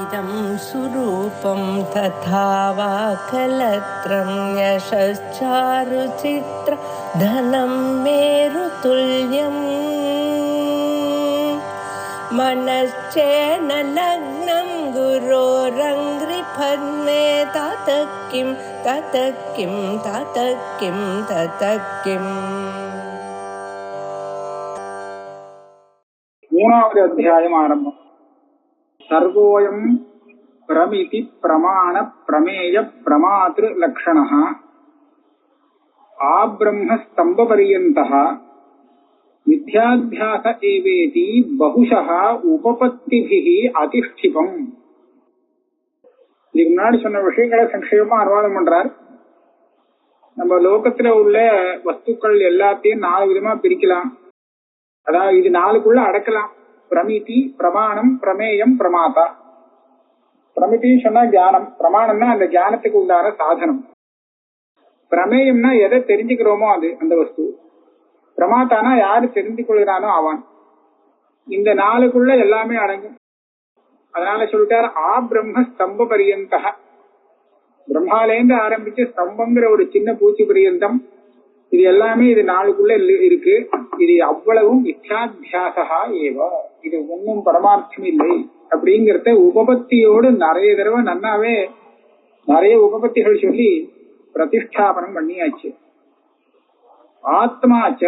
इदं सुरूपं तथा वा कलत्रं यशश्चारुचित्र धनं मेरुतुल्यम् मनश्चेन लग्नं गुरोरङ्घ्रिपद्मे ततः किं ततः किं ततः किं ततः किम्. மூணாவது அத்தியாயம் ஆரம்பம். சர்வோயம் பிரமிதி பிரமாண பிரமேய பிரமாத்ரு லக்ஷணः ஆப்ரஹ்ம ஸ்தம்ப பரியந்தः மித்யாத்யாஸ ஏவேதி பகுஷः உபபத்திபிஹி அதிஷ்டிபம். இதுக்கு முன்னாடி சொன்ன விஷயங்களை சங்கேபமா அனுவாதம் பண்றார். நம்ம லோகத்துல உள்ள வஸ்துக்கள் எல்லாத்தையும் 4 விதமா பிரிக்கலாம். அதாவது இது 4க்குள்ள அடக்கலாம். பிரமிதி, பிரமாணம், பிரமேயம், பிரமாதா. பிரமிதி சொன்னா ஞானம், பிரமாணம்னா அந்த ஞானத்துக்கு உண்டான சாதனம், பிரமேயம்னா எதை தெரிஞ்சுக்கிறோமோ அது அந்த வஸ்து, பிரமாதானா யாரு தெரிந்து கொள்கிறானோ அவன். இந்த 4க்குள்ள எல்லாமே அடங்கும். அதனால சொல்லிட்டார் ஆப்ரஹ்ம ஸ்தம்ப பரியந்தக. பிரம்மாலேந்து ஆரம்பிச்சு ஸ்தம்பங்கிற ஒரு சின்ன பூச்சி பரியந்தம் இது எல்லாமே இது 4க்குள்ள இருக்கு. இது அவ்வளவும் மித்யாத்யாஸா ஏவ, இது ஒன்னும் பரமார்த்தம் இல்லை அப்படிங்கிறத உபபத்தியோடு நிறைய தடவை நன்னாவே நிறைய உபபத்திகள் சொல்லி பிரதிஷ்டாபனம் பண்ணியாச்சு. ஆத்மாச்ச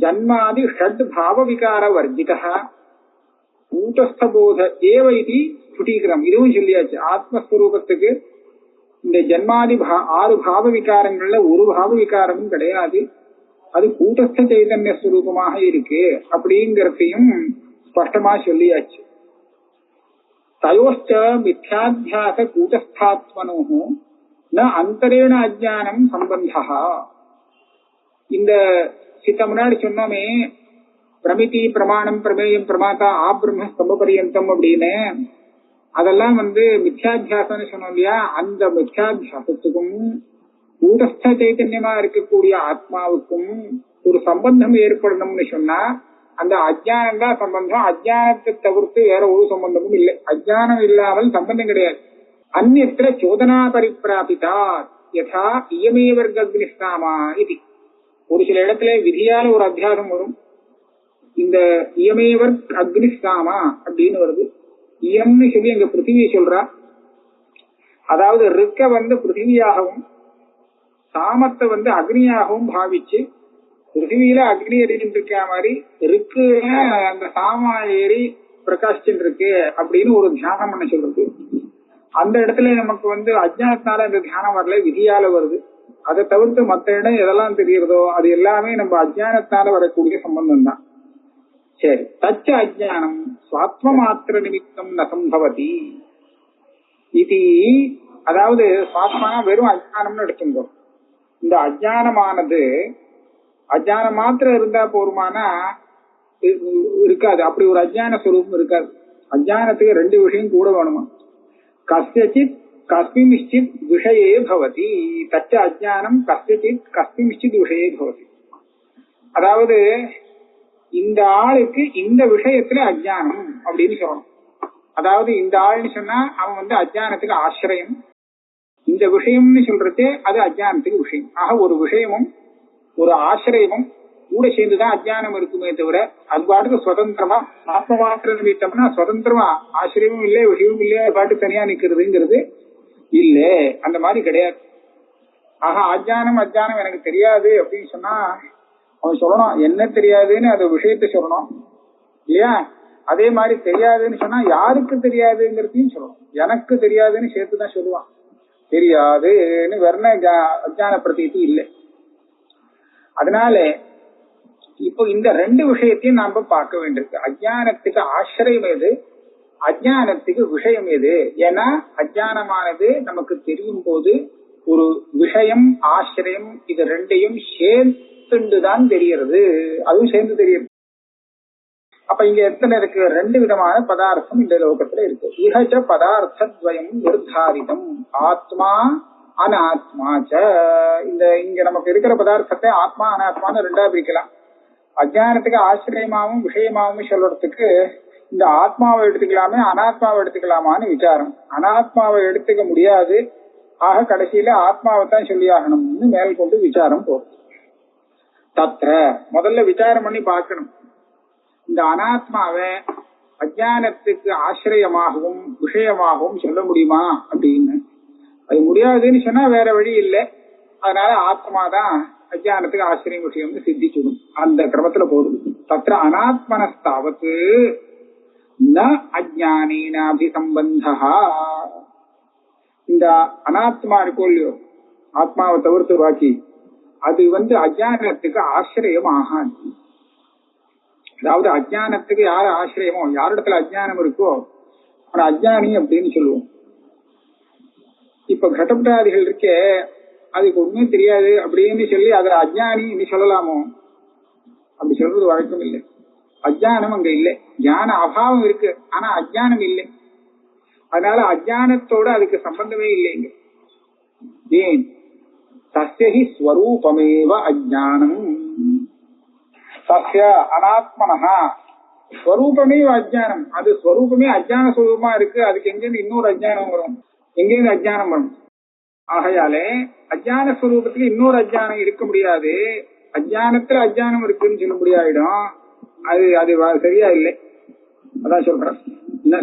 ஜன்மாதி ஷட் பாவ விகார வர்ஜிதா கூட்டஸ்தபோத ஏவ இது ஸ்புடீகரம். இதுவும் சொல்லியாச்சு. ஆத்மஸ்வரூபத்துக்கு இந்த ஜன்மாதி 6 பாவ விகாரங்கள்ல ஒரு பாவ விகாரமும் கிடையாது, அது கூட்டஸ்த சைதன்ய ஸ்வரூபமாக இருக்கு அப்படிங்கிறதையும் ஸ்பஷ்டமா சொல்லியாச்சு. தயோஷ்ட மித்யாத்யாஸ கூட்டஸ்தாத்மனோ ந அந்தரேண அஜ்ஞானம் சம்பந்தா. இந்த சித்த முன்னாடி சொன்னோமே பிரமிதி, பிரமாணம், பிரமேயம், பிரமாதா, ஆப்ரஹ்ம ஸ்தம்ப பரியந்தம் அப்படின்னு, அதெல்லாம் மித்யாத்தியாசம்னு சொன்னோம் இல்லையா? அந்த மித்யாத்தியாசத்துக்கும் கூட்டஸ்த சைத்தன்யமா இருக்கக்கூடிய ஆத்மாவுக்கும் ஒரு சம்பந்தம் ஏற்படணும்னு சொன்னா அந்த அஜ்ஞானம் தான் சம்பந்தம். அஜ்ஞானத்தை தவிர்த்து வேற ஒரு சம்பந்தமும் இல்லை. அஜ்ஞானம் இல்லாமல் சம்பந்தம் கிடையாது. அந்நியத்திர சோதனா பரிப்பிராபிதா யதா இயமே வர்க்க அக்னிஸ்தாமா இது. ஒரு சில இடத்துல விதியால ஒரு அத்தியாசம் வரும். இந்த இயமேவர் அக்னிஸ்தாமா அப்படின்னு வருது. இயம்னு சொல்லி எங்க பிருத்திவியை சொல்றா. அதாவது ரிக்க பிருத்திவியாகவும் சாமத்தை அக்னியாகவும் பாவிச்சு பிருத்திவியில அக்னி எரிஞ்சுட்டு இருக்க மாதிரி ருக்கு அந்த சாமா ஏறி பிரகாசிச்சுட்டு இருக்கு அப்படின்னு ஒரு தியானம் பண்ண சொல்றது. அந்த இடத்துல நமக்கு அஜ்ஞானத்தினால இந்த தியானம் வரல, விதியால வருது. அதை தவிர்த்து மற்ற இடம் எதெல்லாம் தெரியுறதோ அது எல்லாமே நம்ம அஜ்ஞானத்தினால வரக்கூடிய சம்பந்தம் தான். சரி, தச்ச அஜ்ஞானம் சுவாத்ம மாத்திர நிமித்தம் ந சம்பவதி இது. அதாவது சுவாத்மா வெறும் அஜ்ஞானம்னு எடுத்துங்க. இந்த அஜ்ஞானமானது அஜ்ஞானம் மாத்திரம் இருந்தா போருமானா இருக்காது. அப்படி ஒரு அஜ்ஞான ஸ்வரூபம் இருக்காது. அஜ்ஞானத்துக்கு 2 விஷயம் கூட வேணுமா. கஸ்யசித் கஸ்மின்சித் விஷயே பவதி. தச்ச அஜ்ஞானம் கஸ்யசித் கஸ்மின்சித் விஷயே பவதி. அதாவது இந்த ஆளுக்கு இந்த விஷயத்துல அஜ்ஞானம் அப்படின்னு சொல்லணும். அதாவது இந்த ஆள்னு சொன்னா அவன் அஜ்ஞானத்துக்கு ஆசிரியம். இந்த விஷயம்னு சொல்றது அது அஜ்ஞானத்துக்கு விஷயம். ஆக ஒரு விஷயமும் ஒரு ஆசிரியமும் கூட சேர்ந்துதான் அஜ்ஞானம் இருக்குமே தவிர அது பாட்டுக்கு சுதந்திரமா ஆத்ம மாத்திர நிமித்தம்னா சுதந்திரமா ஆசிரியமும் இல்லை விஷயமும் இல்லை பாட்டு தனியா நிக்கிறதுங்கிறது இல்ல. அந்த மாதிரி கிடையாது. ஆக அஜ்ஞானம் எனக்கு தெரியாது அப்படின்னு சொன்னா அவன் சொல்லணும் என்ன தெரியாதுன்னு அந்த விஷயத்த சொல்லணும் இல்லையா? அதே மாதிரி தெரியாதுன்னு சொன்னா யாருக்கு தெரியாதுங்கிறதையும் சொல்லணும். எனக்கு தெரியாதுன்னு சேர்த்துதான் சொல்லுவான். தெரியாதுன்னு வெறும் அஜ்ஞான பிரதீதி இல்லை. அதனால இப்போ இந்த 2 விஷயத்தையும் நாம பார்க்க வேண்டியிருக்கு. அஜ்ஞானத்துக்கு ஆசிரியம் எது, அஜ்ஞானத்துக்கு விஷயம் எது? ஏன்னா அஜ்ஞானமானது நமக்கு தெரியும் போது ஒரு விஷயம் ஆசிரியம் இது 2ஐயும் சேர்த்துதான் தெரிகிறது. அதுவும் சேர்ந்து தெரியுது. அப்ப இங்க எத்தனை இருக்கு? 2 விதமான பதார்த்தம் இந்த லோகத்துல இருக்கு. இஹச்ச பதார்த்தத்வயம் நிர்தாரிதம் ஆத்மா அனாத்மாச்ச. இந்த இங்க நமக்கு இருக்கிற பதார்த்தத்தை ஆத்மா அனாத்மான்னு 2ஆ பிரிக்கலாம். அஜ்ஞானத்துக்கு ஆசிரியமாவும் விஷயமாவும் சொல்றதுக்கு இந்த ஆத்மாவை எடுத்துக்கலாமே அனாத்மாவை எடுத்துக்கலாமான்னு விசாரம். அனாத்மாவை எடுத்துக்க முடியாது, ஆக கடைசியில ஆத்மாவை தான் சொல்லி ஆகணும்னு மேல் கொண்டு விசாரம் போகும். தத்ர முதல்ல விசாரம் பண்ணி பார்க்கணும், இந்த அனாத்மாவை அஜானத்துக்கு ஆசிரியமாகவும் விஷயமாகவும் சொல்ல முடியுமா அப்படின்னு. அது முடியாதுன்னு சொன்னா வேற வழி இல்லை. அதனால ஆத்மாதான் அஜானத்துக்கு ஆசிரியம் விஷயம்னு சித்திச்சுடும். அந்த கிரமத்துல போதும். தத்ர அனாத்மனஸ்தாவது ந அஜானேனாபிசம்பந்தா. இந்த அனாத்மா இருக்கோ இல்லையோ, ஆத்மாவை தவிர்த்து பாக்கி அது அஜானத்துக்கு ஆசிரியம் ஆகாது. அதாவது அஜானத்துக்கு யாரு ஆசிரியமோ, யாரிடத்துல அஜானம் இருக்கோ அவன் அஜானி அப்படின்னு சொல்லுவோம். இப்ப கடப்படாதிகள் இருக்கே, அதுக்கு ஒண்ணுமே தெரியாது அப்படின்னு சொல்லி அதுல அஜானி நீ சொல்லலாமோ? அப்படி சொல்றது வழக்கம் இல்லை. அஜானம் அங்க இல்லை, ஞான அபாவம் இருக்கு, ஆனா அஜானம் இல்லை. அதனால அஜானத்தோட அதுக்கு சம்பந்தமே இல்லைங்க. ஏன்? தஸ்யஹி ஸ்வரூபமேவ அஜானம். தஸ்ய அனாத்மனஹா ஸ்வரூபமேவ அஜானம். அது ஸ்வரூபமே அஜான ஸ்வரூபமா இருக்கு. அதுக்கு எங்கிருந்து இன்னொரு அஜானம் வரும்? எங்கிருந்து அஜானம் வரும்? ஆகையாலே அஜான ஸ்வரூபத்துக்கு இன்னொரு அஜானம் இருக்க முடியாது. அஜானத்துல அஜானம் இருக்குன்னு சொல்ல முடியாயிடும். அது அது சரியா இல்லை. அதான் சொல்றேன்,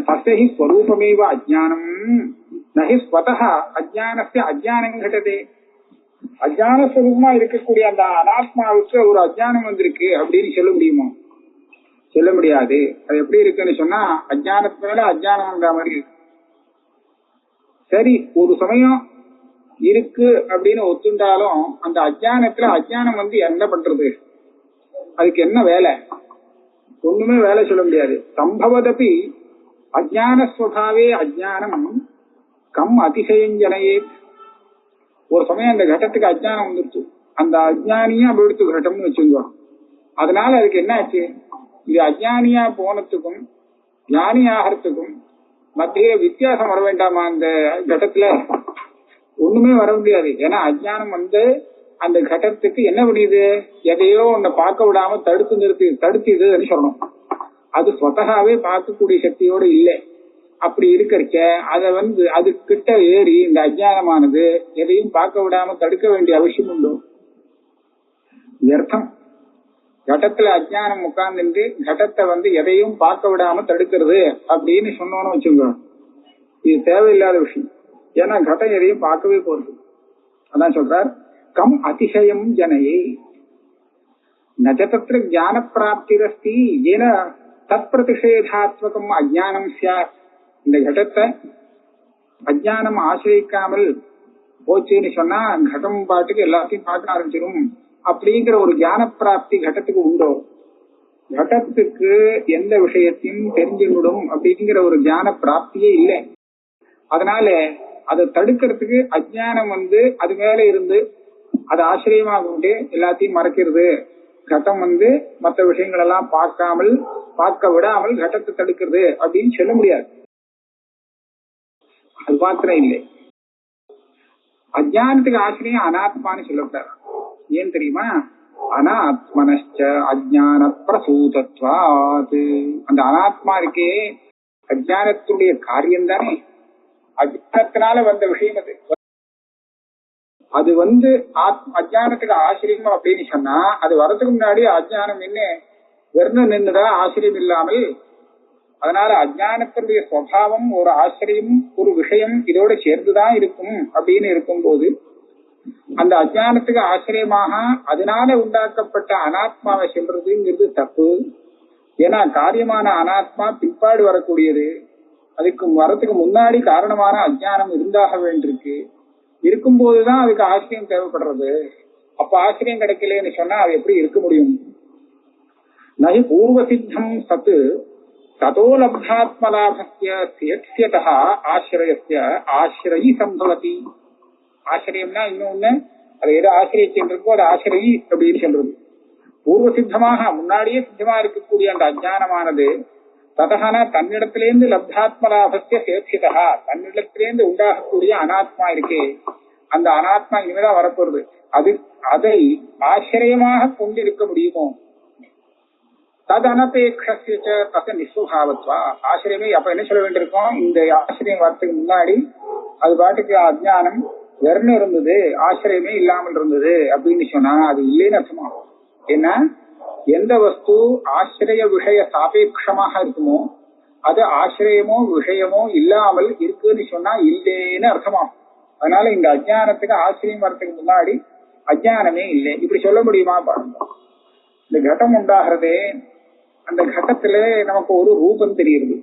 தஸ்யஹி ஸ்வரூபமேவ அஜானம் நஹி ஸ்வதஹ அஜானஸ்ய அஜானம் கடதே. அஜான ஸ்வரூபமா இருக்கக்கூடிய அந்த அனாத்மாவுக்கு ஒரு அஜானம் வந்திருக்கு அப்படின்னு சொல்ல முடியுமா? சொல்ல முடியாது. அது எப்படி இருக்குன்னு சொன்னா அஜானத்து மேல அஜானம் வந்த மாதிரி இருக்கு. சரி, ஒரு சமயம் இருக்கு அப்படின்னு ஒத்துண்டாலும் அந்த அஜானத்துல அஜானம் என்ன பண்றது? அதுக்கு என்ன வேலை? ஒண்ணுமே வேலை சொல்ல முடியாது. சம்பவதபி அஜான ஸ்வபாவே அஜானம் கம் அதிசயஞ்சனையே. ஒரு சமயம் அந்த கடத்துக்கு அஜானம் வந்துருச்சு, அந்த அஜானியா போயிடுத்து கடம்னு வச்சுக்கோ. அதனால அதுக்கு என்ன ஆச்சு? இது அஜானியா போனதுக்கும் ஞானி ஆகிறதுக்கும் மத்தியில வித்தியாசம் வர வேண்டாமா? அந்த கடத்துல ஒண்ணுமே வர முடியாது. ஏன்னா அஜானம் அந்த கடத்துக்கு என்ன பண்ணிது? எதையோ ஒன்ன பார்க்க விடாம தடுத்துதுன்னு சொல்லணும். அது ஸ்வதகாவே பார்க்கக்கூடிய சக்தியோடு இல்லை. அப்படி இருக்கிறக்க அத அது கிட்ட ஏறி இந்த அஜானமானது எதையும் பார்க்க விடாம தடுக்க வேண்டிய அவசியம் உண்டோ? அர்த்தம், கடத்துல அஜானம் உட்கார்ந்து கடத்தை எதையும் பார்க்க விடாம தடுக்கிறது அப்படின்னு சொன்னோன்னு வச்சுங்க, இது தேவையில்லாத விஷயம். ஏன்னா கடம் எதையும் பார்க்கவே போறது. அதான் சொல்றார், கம் அதிசயம் ஜனையே நஜதத்திர ஞான பிராப்திரஸ்தி ஏன தத் பிரதிஷேதாத்மகம் அஜானம் சார். இந்த கடத்தை அஜானம் ஆசிரியிக்காமல் போச்சுன்னு சொன்னா கடம் பாட்டுக்கு எல்லாத்தையும் பார்க்க ஆரம்பிச்சிடும் அப்படிங்கிற ஒரு ஞான பிராப்தி கடத்துக்கு உண்டோ? கடத்துக்கு எந்த விஷயத்தையும் தெரிஞ்சுவிடும் அப்படிங்கிற ஒரு ஞான பிராப்தியே இல்லை. அதனால அதை தடுக்கிறதுக்கு அஜானம் அது மேல இருந்து அது ஆச்சரியமாக கொண்டு எல்லாத்தையும் மறைக்கிறது. கட்டம் மற்ற விஷயங்கள் எல்லாம் பார்க்க விடாமல் கட்டத்தை தடுக்கிறது அப்படின்னு சொல்ல முடியாது. அது மாத்திரம் இல்லை, அஜானத்துக்கு ஆசிரியம் அனாத்மான்னு சொல்லப்பட்டார். ஏன் தெரியுமா? அனாத்மனச்ச அஜான பிரசூதத்வாத். அந்த அனாத்மா இருக்கே அஜானத்துடைய காரியம் தானே. அஜானத்தினால வந்த விஷயம் அது அஜானத்துக்கு ஆசிரியம் அப்படின்னு சொன்னா அது வரதுக்கு முன்னாடி அஜானம் என்ன வெறும் நின்றுதான் ஆசிரியம் இல்லாமல். அதனால அஜானத்தினுடைய சுவாவம் ஒரு ஆசிரியம் ஒரு விஷயம் இதோட சேர்ந்துதான் இருக்கும் அப்படின்னு இருக்கும்போது அந்த அஜானத்துக்கு ஆசிரியமாக அதனால உண்டாக்கப்பட்ட அனாத்மாவை சொல்றதுங்கிறது தப்பு. ஏன்னா காரியமான அனாத்மா பிற்பாடு வரக்கூடியது. அதுக்கு வரத்துக்கு முன்னாடி காரணமான அஜானம் இருந்தாக வேண்டியிருக்கு. இருக்கும்போதுதான் அதுக்கு ஆசிரியம் தேவைப்படுறது. அப்ப ஆசிரியம் கிடைக்கலன்னு சொன்னா அது எப்படி இருக்க முடியும்? நகி பூர்வ சித்தம் சத்து ததோ லப்தாத்மலாபஸ்ய ஆசிரியஸ்ய ஆசிரயி சம்பவதி. ஆசிரியம்னா இன்னொன்னு, அது எது ஆசிரியம் இருக்கோ அது ஆசிரயி அப்படின்னு சொல்றது. பூர்வ சித்தமாக முன்னாடியே சித்தமா இருக்கக்கூடிய அந்த அஜானமானது ததகனா தன்னிடத்திலேருந்து லப்தாத்மலாபஸ்ய சேட்சிதா தன்னிடத்திலேருந்து உண்டாகக்கூடிய அனாத்மா இருக்கே அந்த அனாத்மா இனிமேதான் வரப்போறது. அதை ஆசிரியமாக கொண்டிருக்க முடியுமோ? தது அனபேட்ச தச நிஸ்வபாவத்வா ஆசிரியமே. அப்ப என்ன சொல்ல வேண்டியிருக்கோம், இந்த ஆசிரியம் வரத்துக்கு முன்னாடி அது பாட்டுக்கு அஜ்ஞானம் வெறும் இருந்தது, ஆசிரியமே இல்லாமல் இருந்தது அப்படின்னு சொன்னா அது இல்லைன்னு அர்த்தமாகும். ஏன்னா எந்த வஸ்து ஆசிரிய விஷய சாபேட்சமாக இருக்குமோ அது ஆசிரியமோ விஷயமோ இல்லாமல் இருக்குன்னு சொன்னா இல்லைன்னு அர்த்தமாகும். அதனால இந்த அஜ்ஞானத்துக்கு ஆசிரியம் வரத்துக்கு முன்னாடி அஜ்ஞானமே இல்லை இப்படி சொல்ல முடியுமா பாருங்க. இந்த கட்டம் உண்டாகிறதே அந்த கட்டத்துல நமக்கு ஒரு ரூபம் தெரியுது.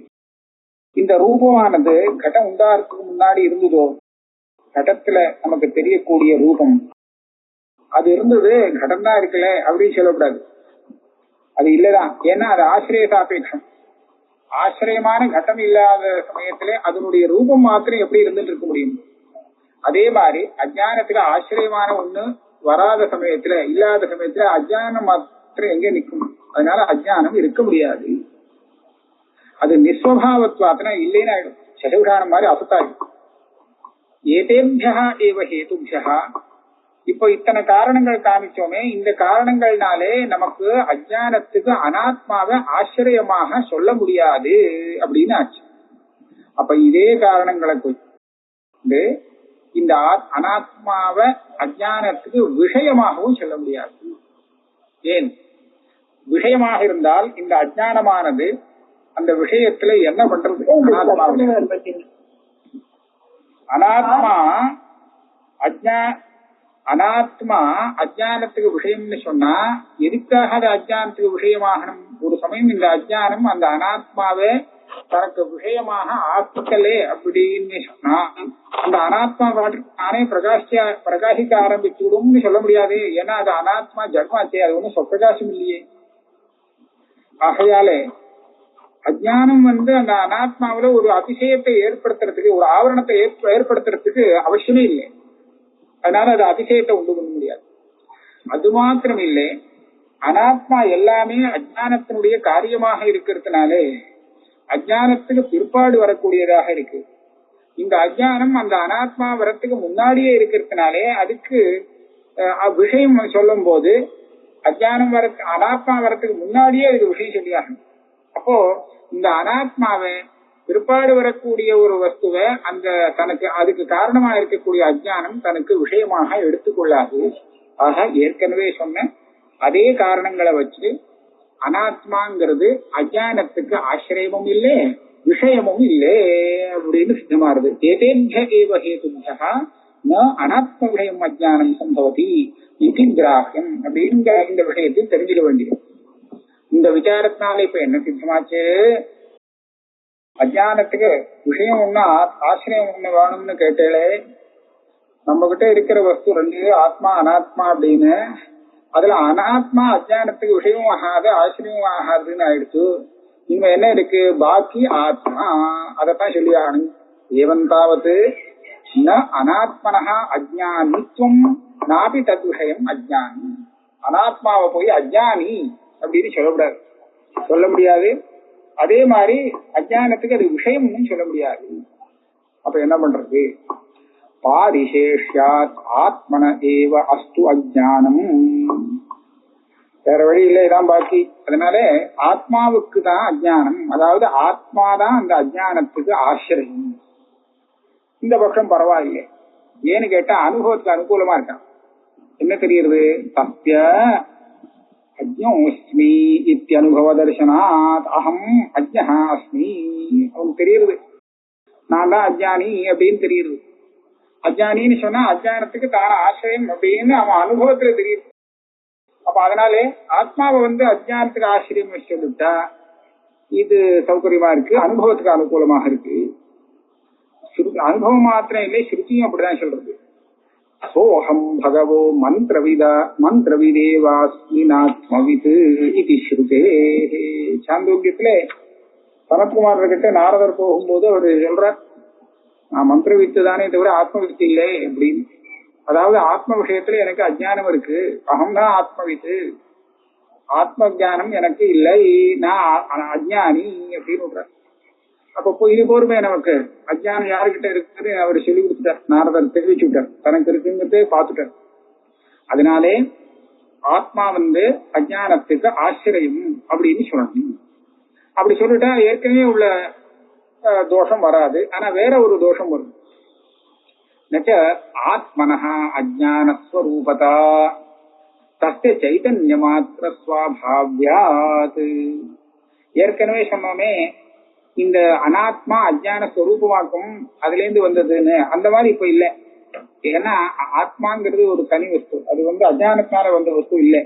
இந்த ரூபமானது கட்டம் உண்டாகிறதுக்கு முன்னாடி இருந்ததோ, கடத்துல நமக்கு தெரியக்கூடிய ரூபம் அது இருந்தது, கடம் தான் இருக்குல்ல அப்படின்னு சொல்லக்கூடாது. அது இல்லதான். ஏன்னா அது ஆசிரிய சாபேட்சம். ஆசிரியமான கட்டம் இல்லாத சமயத்திலே அதனுடைய ரூபம் மாத்திரம் எப்படி இருந்துட்டு இருக்க முடியும்? அதே மாதிரி அஜ்ஞானத்துல ஆசிரியமான ஒண்ணு வராத சமயத்துல இல்லாத சமயத்துல அஜ்ஞானம் மாத்திரம் எங்க நிற்கும்? அதனால அஜ்ஞானம் இருக்க முடியாது. அது நிஸ்வபாவத்வாத்தனா இல்லைன்னு ஆயிடும். சதுர்கானம் மாதிரி அசுத்தாயிடும். ஏதேபியா ஏவ ஹேதுபியா. இப்போ இத்தனை காரணங்கள் காமிச்சோமே, இந்த காரணங்கள்னாலே நமக்கு அஜ்ஞானத்துக்கு அனாத்மாவை ஆச்சரியமாக சொல்ல முடியாது அப்படின்னு ஆச்சு. அப்ப இதே காரணங்களை கொண்டு இந்த அனாத்மாவை அஜ்ஞானத்துக்கு விஷயமாகவும் சொல்ல முடியாது. ஏன்? விஷயமாக இருந்தால் இந்த அஜ்ஞானமானது அந்த விஷயத்துல என்ன பண்றது? அனாத்மா அனாத்மா அஜ்ஞானத்துக்கு விஷயம்னு சொன்னா எதுக்காக அது அஜ்ஞானத்துக்கு விஷயமாகணும்? ஒரு சமயம் இந்த அஜ்ஞானம் அந்த அனாத்மாவே தனக்கு விஷயமாக ஆக்கலே அப்படின்னு சொன்னா அந்த அனாத்மா நானே பிரகாசிக்க ஆரம்பிச்சுடும்னு சொல்ல முடியாது. ஏன்னா அது அனாத்மா ஜன்மாச்சே, அது ஒன்றும் சொப்பிரகாசம் இல்லையே. ஆகையாலே அஜ்ஞானம் அந்த அனாத்மாவில ஒரு அதிசயத்தை ஏற்படுத்துறதுக்கு, ஒரு ஆவரணத்தை ஏற்படுத்துறதுக்கு அவசியமே இல்லை. அதனால அது அதிசயத்தை உண்டு பண்ண முடியாது. அது மாத்திரம் இல்லை, அனாத்மா எல்லாமே அஜ்ஞானத்தினுடைய காரியமாக இருக்கிறதுனாலே அஜ்ஞானத்துக்கு பிற்பாடு வரக்கூடியதாக இருக்கு. இந்த அஜ்ஞானம் அந்த அனாத்மா வரத்துக்கு முன்னாடியே இருக்கிறதுனாலே அதுக்கு விஷயம் சொல்லும் போது அஜ்ஞானம் அனாத்மா வரத்துக்கு முன்னாடியே அதுக்கு விஷயம் சொல்லியாகணும். அப்போ இந்த அனாத்மாவை பிற்பாடு வரக்கூடிய ஒரு வஸ்துவை அந்த தனக்கு அதுக்கு காரணமா இருக்கக்கூடிய அஜ்ஞானம் தனக்கு விஷயமாக எடுத்துக்கொள்ளாது. ஆக ஏற்கனவே சொன்ன அதே காரணங்களை வச்சு அனாத்மாங்கிறது அஜ்ஞானத்துக்கு ஆசிரியமும் இல்லை விஷயமும் இல்லை அப்படின்னு சித்தமாறுது. ஏதேபிய ஏவ ஹேதுபியா ந அனாத்ம விஷயம் அஜ்ஞானம் சம்பவதி இது கிராஹ்யம் அப்படிங்கிற இந்த விஷயத்தை தெரிஞ்சுக்க வேண்டியது. இந்த விசாரத்தினால இப்ப என்ன சித்தமாச்சு? அஜ்ஞானத்துக்கு விஷயம் ஒண்ணு ஆசிரியம் ஒண்ணு வேணும்னு கேட்டாலே நம்ம கிட்ட இருக்கிற வஸ்து ரெண்டு, ஆத்மா அனாத்மா அப்படின்னு. அதுல அனாத்மா அஜ்ஞானத்துக்கு விஷயமும் ஆகாது ஆசிரியமும் ஆகாதுன்னு ஆயிடுச்சு. இங்க என்ன இருக்கு? பாக்கி ஆத்மா. அதத்தான் சொல்லி ஆகணும். ஏவந்தாவது ந அனாத்மனஹா அஜ்ஞானித்வம் நாபி தத் விஷயம் அஜ்ஞானி. அனாத்மாவை போய் அஜ்ஞானி அப்படின்னு சொல்லக்கூடாது, சொல்ல முடியாது. அதே மாதிரி அஜ்ஞானத்துக்கு அது விஷயம்னு சொல்ல முடியாது. அப்ப என்ன பண்றது? பாரிசேஷ்யாத் ஆத்மன ஏவ அஸ்து அஜ்ஞானம். வேற வழி இல்லை, இதான் பாக்கி. அதனால ஆத்மாவுக்கு தான் அஜ்ஞானம், அதாவது ஆத்மாதான் அந்த அஜ்ஞானத்துக்கு ஆசிரியம். இந்த பட்சம் பரவாயில்லை. ஏன்னு கேட்டா அனுபவத்துக்கு அனுகூலமா இருக்கான். என்ன தெரியுது? சத்ய அஜ்ஞோஸ்மி இத்தியனுபவ தர்சனாத் அகம் அஜ்ஞா அஸ்மி. அவனுக்கு தெரியுது நான் தான் அஜ்ஞானி அப்படின்னு தெரியுது. அஜ்ஞானின்னு சொன்னா அஜ்ஞானத்துக்கு தான ஆசிரியம் அப்படின்னு அவன் அனுபவத்துல தெரியுது. அப்ப அதனாலே ஆத்மாவை அஜ்ஞானத்துக்கு ஆசிரியம் வச்சுட்டா இது சௌகரியமா இருக்கு, அனுபவத்துக்கு அனுகூலமாக இருக்கு. அனுபவம் மாத்திரம் இல்லை, ஸ்ருதியும் அப்படிதான் சொல்றது. சோஹம் பகவோ மந்திரவிதேவாஸ்மினாத்மவித் இது ஸ்ருதே. சாந்தோக்கியத்துல சனத்குமார்கிட்ட நாரதர் போகும்போது அவர் சொல்றார், நான் மந்திர வித்து தானே தவிர ஆத்ம வித்து இல்லை அப்படின்னு. அதாவது ஆத்ம விஷயத்துல எனக்கு அஜ்ஞானம் இருக்கு, அகம்தான் ஆத்மவித்து, ஆத்ம ஜானம் எனக்கு இல்லை, நான் அஜ்ஞானி அப்படின்னு விடுறார். அப்போ இது போருமே நமக்கு அஜ்ஞானம் யாருக்கிட்ட இருக்குன்னு அவர் சொல்லி கொடுத்துட்டார். நாரதர் தெரிவிச்சு விட்டார், தனக்கு இருக்குங்கிறதே பார்த்துட்டார். அதனாலே ஆத்மா அஜானத்துக்கு ஆசிரியம் அப்படின்னு சொல்லணும். அப்படி சொல்லிட்டா ஏற்கனவே உள்ள தோஷம் வராது. ஆனா வேற ஒரு தோஷம் வரும். நச்ச ஆத்மனஹ அஜ்ஞானஸ்வரூபதா தஸ்ய சைதன்ய மாத்திர ஸ்வபாவ்யாத். ஏற்கனவே சொன்னோமே இந்த அனாத்மா அஜ்ஞான ஸ்வரூபமாக்கும் அதுல இருந்து வந்ததுன்னு. அந்த மாதிரி இப்ப இல்ல. ஏன்னா ஆத்மாங்கிறது ஒரு தனி வஸ்து. அது அஜ்ஞானத்தினால வந்த வஸ்து இல்ல.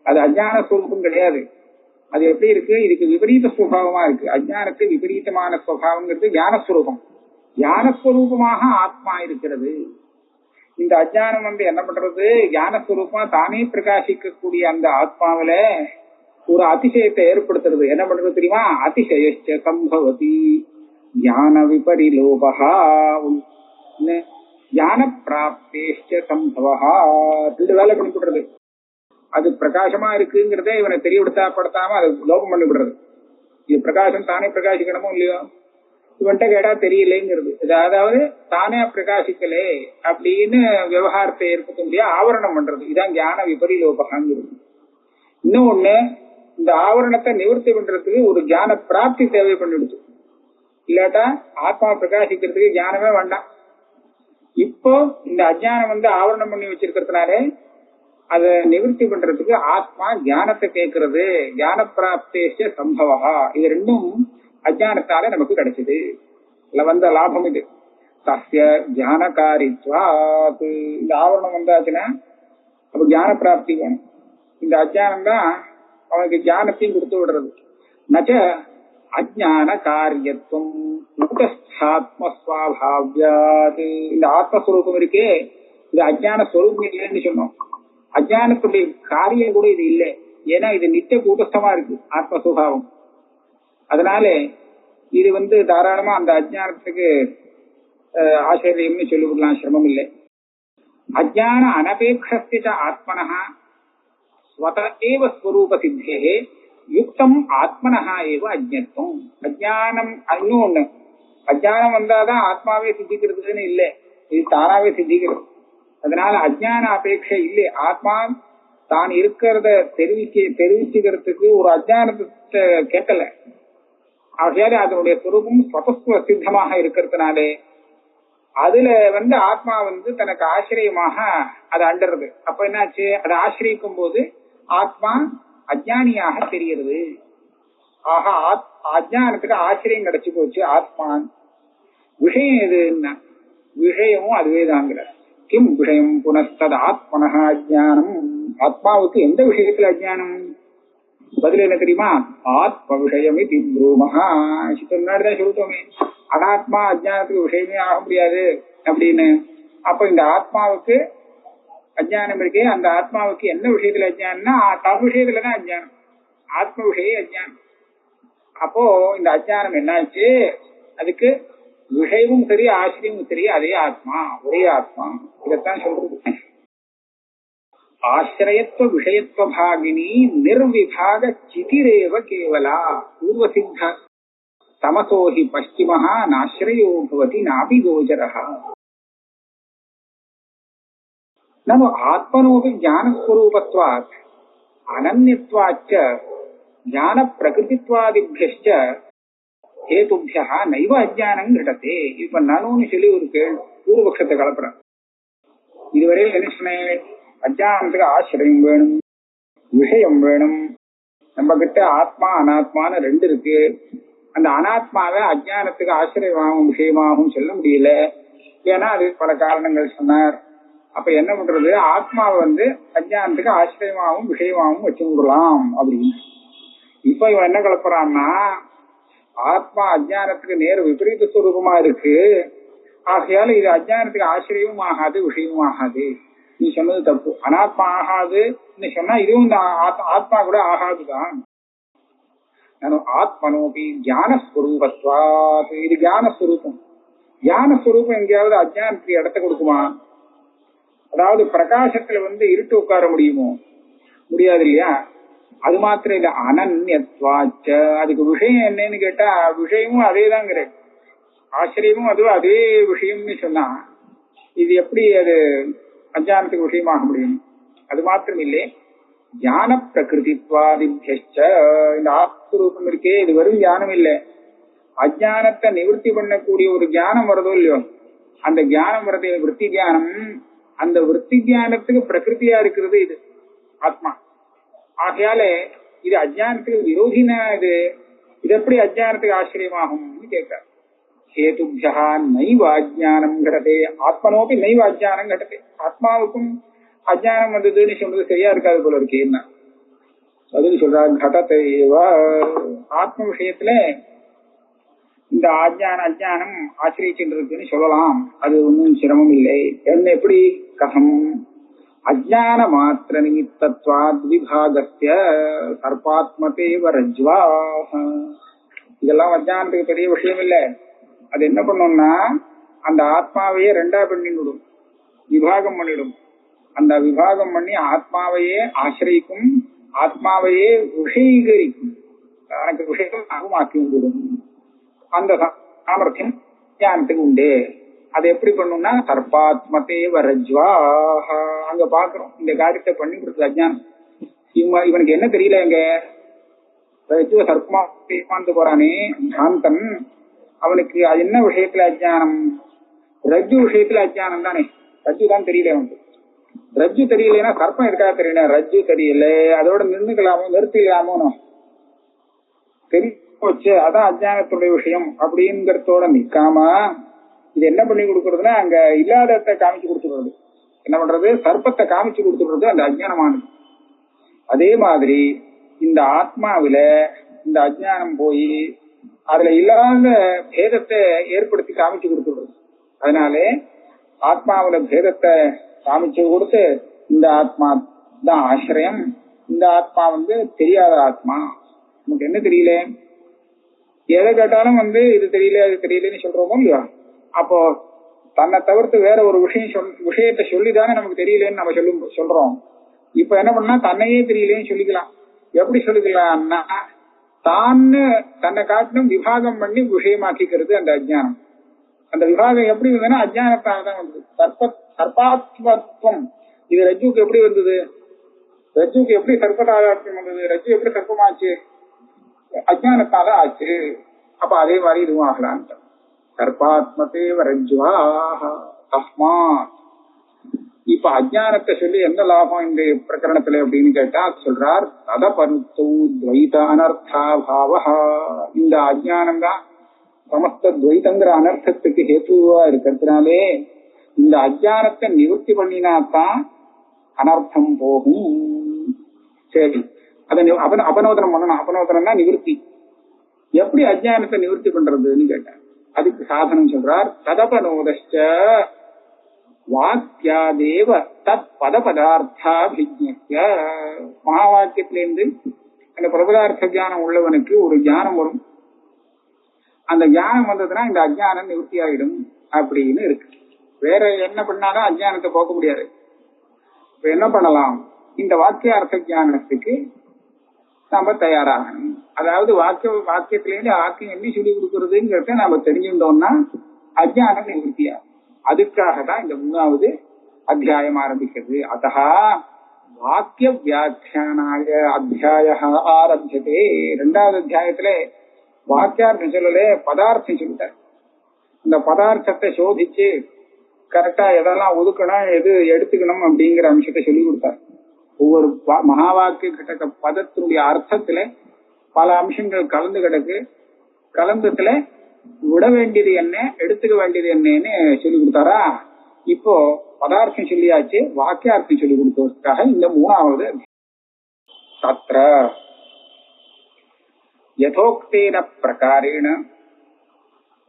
அது அஜ்ஞான ஸ்வரூபம் கிடையாது. அது எப்படி இருக்கு? இதுக்கு விபரீத சுபாவமா இருக்கு. அஜ்ஞானத்துக்கு விபரீதமான சுபாவங்கிறது ஞானஸ்வரூபம். ஞானஸ்வரூபமாக ஆத்மா இருக்கிறது. இந்த அஜ்ஞானம் என்ன பண்றது? ஞானஸ்வரூபமா தானே பிரகாசிக்கக்கூடிய அந்த ஆத்மாவில ஒரு அதிசயத்தை ஏற்படுத்துறது. என்ன பண்றது தெரியுமா? அதிசயச்ச சம்பவதி ஞான விபரிலோபா ஞான பிராப்தேஷ்ட சம்பவா. ரெண்டு வேலை பண்ணி விடுறது. அது பிரகாசமா இருக்குங்கிறதே இவனை தெரியப்படுத்தாம அது லோபம் பண்ணி விடுறது. இது பிரகாசம் தானே பிரகாசிக்கணுமோ இல்லையோ, இவன்கிட்ட கேட்டா தெரியலேங்கிறது. அதாவது தானே பிரகாசிக்கலே அப்படின்னு விவகாரத்தை ஏற்படுத்த முடியாது ஆவரணம் பண்றது. இதான் ஞான விபரிலோபகாங்கிறது. இன்னொன்னு, இந்த ஆவரணத்தை நிவர்த்தி பண்றதுக்கு ஒரு ஞான பிராப்தி தேவை பண்ணிடுச்சு. இல்லாட்டா ஆத்மா பிரகாசிக்கிறதுக்கு ஞானமே வேண்டாம். இப்போ இந்த அஜ்ஞானம் ஆவரணம் பண்ணி வச்சிருக்கிறதுனாலே அதை நிவர்த்தி பண்றதுக்கு ஆத்மா ஞானத்தை கேட்கறது. ஞான பிராப்தேஷ சம்பவா. இது ரெண்டும் அஜ்ஞானத்தால நமக்கு கிடைச்சது. இல்ல வந்த லாபம் இது. தஸ்ய ஞானகாரித்வாத். இந்த ஆவரணம் வந்தாச்சுன்னா அப்ப ஞான பிராப்தி வேணும். இந்த அஜ்ஞானம் தான் அவனுக்கு ஞானத்தையும் கொடுத்து விடுறது. நச்ச அஜ்ஞான காரியத்துவம் ஆத்மஸ்வபாவ்யாத். இந்த ஆத்மஸ்வரூபம் இருக்கே, இது அஜ்ஞான ஸ்வரூபம் இல்லைன்னு சொன்னோம். அஜ்ஞானத்துடைய காரியம் கூட இது இல்லை. ஏன்னா இது நித்திய கூட்டஸ்தமா இருக்கு ஆத்மஸ்வபாவம். அதனால இது தாராளமா அந்த அஜ்ஞானத்துக்கு ஆச்சரியம்னு சொல்லிவிடலாம், சிரமம் இல்லை. அஜ்ஞான அனபேட்சஸ்ய ஆத்மனஹ ஸ்வத ஏவ ஸ்வரூப சித்தே யுக்தம் ஆத்மனஹ ஏவ அஜ்ஞத்துவம். அஜ்ஞானம் இன்னொன்னு, அஜ்ஞானம் வந்தாதான் ஆத்மாவே சித்திக்கிறதுன்னு இல்லை, இது தானாவே சித்திக்கிறது. அதனால அஜ்ஞான அபேட்சை இல்லை. ஆத்மா தான் இருக்கிறத தெரிவிச்சுக்கிறதுக்கு ஒரு அஜ்ஞானத்தை கேட்கல. ஆகையால அதனுடைய சுரூபம் ஸ்வதஸ்வ சித்தமாக இருக்கிறதுனாலே அதுல ஆத்மா தனக்கு ஆசிரியமாக அதை அண்டறது. அப்ப என்னாச்சு? அதை ஆசிரியிக்கும் போது ஆத்மா அஜ்ஞானியாக தெரிகிறது. ஆஹா, அஜ்ஞானத்துக்கு ஆசிரியம் கிடைச்சு போச்சு ஆத்மா. விஷயம் எதுன்னா விஷயமும் அதுவே தாங்கிற. கிம் விஷயம் புனஸ்தத் ஆத்மனஹ அஜ்ஞானம். ஆத்மாவுக்கு எந்த விஷயத்துல அஜ்ஞானம்? பதில் என்ன தெரியுமா? ஆத்ம விஷயம் இது ப்ரூமஹா. முன்னாடிதான் சொல்லிட்டோமே, அனாத்மா அஜ்ஞானத்துக்கு விஷயமே ஆக முடியாது அப்படின்னு. அப்ப இந்த ஆத்மாவுக்கு அஜ்ஞானம் இருக்கே, அந்த ஆத்மாவுக்கு எந்த விஷயத்துல அஜ்ஞானம்னா தவ விஷயத்துலதான் அஜ்ஞானம். ஆத்ம விஷய அஜ்ஞானம். அப்போ இந்த அஜ்ஞானம் என்னாச்சு? அதுக்கு விஷயமும் சரி ஆசிரியமும் சரி அதே ஆத்மா, ஒரே ஆத்மா. இதைத்தான் சொல்றது. ஆசிரியத்துவ விஷயத்துவ பாகினி நிர்விபாக சிதிரேவ கேவலா பூர்வசித்த தமசோஹி பஷ்டிமஹா நாஸ்ரயோ பவதி நாபி கோச்சரஹ. நம்ம ஆத்மனோபி ஞானஸ்வரூபத்வாத் அனன்யத்வாச்ச ஞான பிரகிருதித்வாதிभ्यश्च ஹேதுभ्यः நைவ அஜ்ஞானம் கிடத்தே. இப்ப நானும் சொல்லி ஒரு பூர்வபக்ஷத்தை கலப்புறேன். இதுவரையில் என்ன சொன்னேன்? அஜ்ஞானத்துக்கு ஆசிரியம் வேணும், விஷயம் வேணும். நம்ம கிட்ட ஆத்மா அனாத்மான்னு ரெண்டு இருக்கு. அந்த அனாத்மாவை அஜ்ஞானத்துக்கு ஆசிரியமாகவும் விஷயமாகவும் சொல்ல முடியல. ஏன்னா அது பல காரணங்கள் சொன்னார். அப்ப என்ன பண்றது? ஆத்மாவை அஜ்ஞானத்துக்கு ஆசிரியமாகவும் விஷயமாகவும் வச்சு விடலாம் அப்படின்னு. இப்ப இவன் என்ன கலப்புறான்னா, ஆத்மா அஜ்ஞானத்துக்கு நேர விபரீத ஸ்வரூபமா இருக்கு. ஆகையால இது அஜ்ஞானத்துக்கு ஆசிரியமும் ஆகாது, விஷயமும் ஆகாது. நீ சொன்னது தப்பு. அனாத்மா ஆகாது சொன்னா இதுவும் இந்த ஆத்மா கூட ஆகாதுதான். ஆத்மனோபி ஞானஸ்வரூபத்வாத். இது ஞானஸ்வரூபம். ஞானஸ்வரூபம் எங்கேயாவது அஜ்ஞானத்துக்கு இடத்த கொடுக்குமா? அதாவது பிரகாசத்துல இருட்டு உட்கார முடியுமோ? முடியாது இல்லையா? அது மாத்திரம் இல்ல, அனன்யத்வாச்ச. அதுக்கு விஷயம் என்னன்னு கேட்டா விஷயமும் அதேதாங்கிற, ஆச்சரியமும் அதுவும் அதே விஷயம்னு சொன்னா இது எப்படி அது அஜ்ஞானத்துக்கு விஷயமாக முடியும்? அது மாத்திரம் இல்லை, ஞான பிரகிருதித்வாதிபியச்ச. இந்த ஆத்மஸ்வரூபம் இருக்கே, இது வெறும் ஞானம் இல்லை, அஜானத்தை நிவர்த்தி பண்ணக்கூடிய ஒரு ஞானம் வருதோ இல்லையோ, அந்த ஞானம் வரது விற்பி ஞானம். அந்த விற்பி ஞானத்துக்கு பிரகிருதியா இருக்கிறது இது ஆத்மா. ஆகையால இது அஜானத்துக்கு விரோதினா இது எப்படி அஜானத்துக்கு ஆச்சரியமாகும்னு கேட்கிறார். ஹேதுபியா நைவ அஜானம் கடதே ஆத்மனோபி நைவ அஜானம் கடதே. ஆத்மாவுக்கும் அஜானம் வந்ததுன்னு சொல்றது சரியா இருக்காது போல இருக்கு. என்ன அதுக்கு சொல்றாரு, கடதேவ ஆத்ம விஷயத்துல இந்த அஜானம் ஆசிரியச்சுன்னு சொல்லலாம், அது ஒன்றும் சிரமம் இல்லை. என்ன எப்படி கதம் அஜான மாத்திர நிமித்தத்வாத் விபாகஸ்ய சர்பாத்மதேவ ரஜ்வா. இதெல்லாம் அஜானத்துக்கு பெரிய விஷயம் இல்லை. அது என்ன பண்ணும்னா அந்த ஆத்மாவையே ரெண்டா பண்ணிவிடும், விபாகம் பண்ணிடும். அந்த விபாகம் பண்ணி ஆத்மாவையே ஆசிரியிக்கும், ஆத்மாவையே விஷயீகரிக்கும், தனக்கு விஷயம் ஆகமாக்கி விடும். அந்த சாமர்த்தியம் ஞானத்துக்கு உண்டு. அது எப்படி பண்ணும்னா சர்பாத்மதேவ ரஜ்வா. அங்க பாக்குறோம் இந்த காரியத்தை பண்ணி கொடுத்தது அஜானம். இவனுக்கு என்ன தெரியல, எங்க ரஜ்வ சர்ப்பமாந்து போறானே சாந்தன், அவனுக்கு அது என்ன விஷயத்துல அஜானம்? ரஜ்ஜு விஷயத்துல அஜானம் தானே, ரஜ்ஜு தான் தெரியல அவனுக்கு. ரஜ்ஜு தெரியலன்னா சர்ப்பம் இருக்கா தெரியல, ரஜ்ஜு தெரியல, அதோட நிறுத்திக்கலாமோ தெரிய வச்சு, அதான் அஜானத்துடைய விஷயம் அப்படிங்கறதோட நிக்காம இது என்ன பண்ணி கொடுக்கறதுன்னா அங்க இல்லாததை காமிச்சு கொடுத்துடுறது. என்ன பண்றது? சர்ப்பத்தை காமிச்சு கொடுத்துடுறது அந்த அஜானமானது. அதே மாதிரி இந்த ஆத்மாவில இந்த அஜானம் போய் அதுல இல்லாத பேதத்தை ஏற்படுத்தி காமிச்சு கொடுத்துடுறது. அதனாலே ஆத்மாவில பேதத்தை காமிச்சு கொடுத்து இந்த ஆத்மா தான் ஆசிரியம், இந்த ஆத்மா தெரியாத ஆத்மா, நமக்கு என்ன தெரியல, எதை கேட்டாலும் இது தெரியல அது தெரியலன்னு சொல்றோமோ இல்லையா? அப்போ தன்னை தவிர்த்து வேற ஒரு விஷயத்தை சொல்லிதானே நமக்கு தெரியலன்னு நம்ம சொல்றோம். இப்ப என்ன பண்ணா தன்னையே தெரியலன்னு சொல்லிக்கலாம். எப்படி சொல்லிக்கலாம்னா தன்னை காட்டிலும் விபாகம் பண்ணி விஷயமாக்கிக்கிறது அந்த அஜ்ஞானம். அந்த விபாகம் எப்படி வந்ததுன்னா அஜ்ஞானத்தால தான் வந்தது. சர்ப்பாத்மத்துவம் இது ரஜ்ஜுக்கு எப்படி வந்தது? ரஜ்ஜுக்கு எப்படி சர்ப்பதாதாத்மியம் வந்தது? ரஜ்ஜு எப்படி சர்ப்பமாச்சு? அஜ்ஞானத்தால ஆச்சு. அப்ப அதே மாதிரி இதுவும் ஆகலான்ட்டு. சர்ப்பாத்மதேவ ரஜ்வா தஸ்மாத். இப்ப அஜ்ஞானத்தை சொல்லி என்ன லாபம் இந்த பிரகரணத்துல அப்படின்னு கேட்டா சொல்றார், ததபருத்தௌ துவைத அனர்த்தாபாவ. இந்த அஜ்ஞானம் தான் சமஸ்த துவைதங்கிற அனர்த்தத்துக்கு ஹேத்துவா இருக்கிறதுனாலே இந்த அஜ்ஞானத்தை நிவர்த்தி பண்ணினாத்தான் அனர்த்தம் போகும். சரி, அதை அபனோதனம் பண்ணணும். அபனோதனம்னா நிவர்த்தி. எப்படி அஜ்ஞானத்தை நிவர்த்தி பண்றதுன்னு கேட்டார். அதுக்கு சாதனம் சொல்றார், ததபனோதச்ச வாக்கியாதேவ தத் பத பதார்த்தாபிஜ்ஞ. மகா வாக்கியத்திலிருந்து அந்த பதபதார்த்த ஜானம் உள்ளவனுக்கு ஒரு ஞானம் வரும். அந்த ஞானம் வந்ததுன்னா இந்த அஜ்ஞானம் நிவர்த்தி ஆயிடும் அப்படின்னு இருக்கு. வேற என்ன பண்ணாலும் அஜ்ஞானத்தை போக்க முடியாது. இப்ப என்ன பண்ணலாம்? இந்த வாக்கியார்த்த ஞானத்துக்கு நாம தயாராகணும். அதாவது வாக்கியத்திலேருந்து வாக்கியம் எப்படி சொல்லி கொடுக்கறதுங்கிறத நாம தெரிஞ்சுட்டோம்னா அஜ்ஞானம் நிவர்த்தியா. அதுக்காக தான் இந்த 3வது அத்தியாயம் ஆரம்பிக்கிறது. அத்தஹ வாக்கிய வியாக்கியானாய அத்தியாய ஆரம்பிச்சதே. 2வது அத்தியாயத்துல வாக்கியார்த்தம் சொல்லல, பதார்த்தம் சொல்லிட்டார். இந்த பதார்த்தத்தை சோதிச்சு கரெக்டா எதெல்லாம் ஒதுக்கணும், எது எடுத்துக்கணும் அப்படிங்கிற அம்சத்தை சொல்லி கொடுத்தார். ஒவ்வொரு மகா வாக்கிய கிட்ட பதத்தினுடைய அர்த்தத்துல பல அம்சங்கள் கலந்து கிடக்கு. கலந்தத்துல விட வேண்டியது என்ன, எடுத்துக்க வேண்டியது என்னன்னு சொல்லி கொடுத்தாரா. இப்போ பதார்த்தம் சொல்லியாச்சு, வாக்கியார்த்தம் சொல்லி கொடுத்ததுக்காக இந்த 3வது தத்ர யதோக்தேன பிரகாரேண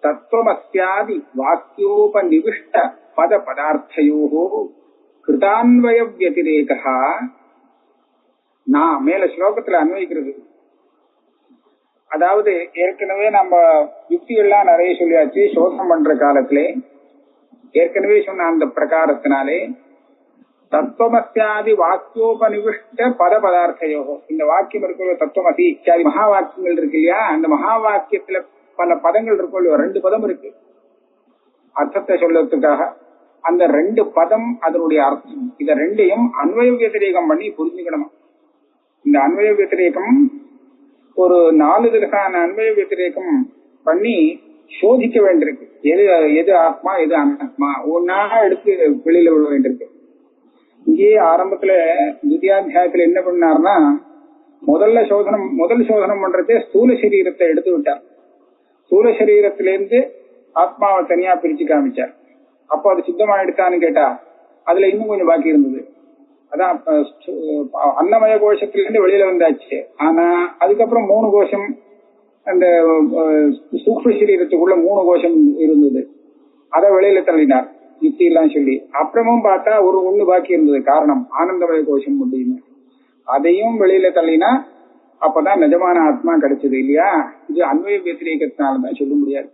தத்துவமஸ்யாதி வாக்கியோபநிவிஷ்ட பத பதார்த்தயோஹோ கிருதான்வய வியதிரேகா. நான் மேல ஸ்லோகத்துல அன்வயிக்கிறது. அதாவது ஏற்கனவே நம்ம யுக்திகள்லாம் நிறைய சொல்லியாச்சு. சோதனம் பண்ற காலத்திலே ஏற்கனவே சொன்ன அந்த பிரகாரத்தினாலே தத்துவமஸ்யாதி வாக்கியோபநிவிஷ்ட பத பதார்த்தயோகோ, இந்த வாக்கியம் இருக்கிற தத்துவமசி இத்தியாதி மகா வாக்கியங்கள் இருக்கு இல்லையா, அந்த மகா வாக்கியத்துல பல பதங்கள் இருக்கும் இல்லையோ, 2 பதம் இருக்கு அர்த்தத்தை சொல்றதுக்காக. அந்த 2 பதம் அதனுடைய அர்த்தம், இத 2யும் அன்வய வியதிரேகம் பண்ணி புரிஞ்சுக்கணும். இந்த அன்வய வத்திரேகம் ஒரு 4 விதமான அன்வய வத்திரேகம் பண்ணி சோதிக்க வேண்டியிருக்கு. எது எது ஆத்மா எது அனாத்மா ஒன்னா எடுத்து வெளியில விட வேண்டியிருக்கு. இங்கேயே ஆரம்பத்துல துத்தியாத்தியாயத்துல என்ன பண்ணாருன்னா முதல் சோதனம் பண்றதே ஸ்தூல சரீரத்தை எடுத்து விட்டார். ஸ்தூல சரீரத்திலிருந்து ஆத்மாவை தனியா பிரிச்சு காமிச்சார். அப்போ அது சித்தமா எடுத்தான்னு கேட்டா அதுல இன்னும் கொஞ்சம் பாக்கி இருந்தது. அதான் அன்னமய கோஷத்திலிருந்து வெளியில வந்தாச்சு. ஆனா அதுக்கப்புறம் 3 கோஷம் அந்த சூக்ஷ்ம சரீரத்துக்குள்ள 3 கோஷம் இருந்தது. அதை வெளியில தள்ளினார் யுக்தி எல்லாம் சொல்லி. அப்புறமும் பார்த்தா ஒண்ணு பாக்கி இருந்தது, காரணம் ஆனந்தமய கோஷம் அப்படின்னு. அதையும் வெளியில தள்ளினா அப்பதான் நிஜமான ஆத்மா கிடைச்சது இல்லையா? இது அன்வய வத்திரேகத்தினாலதான் சொல்ல முடியாது.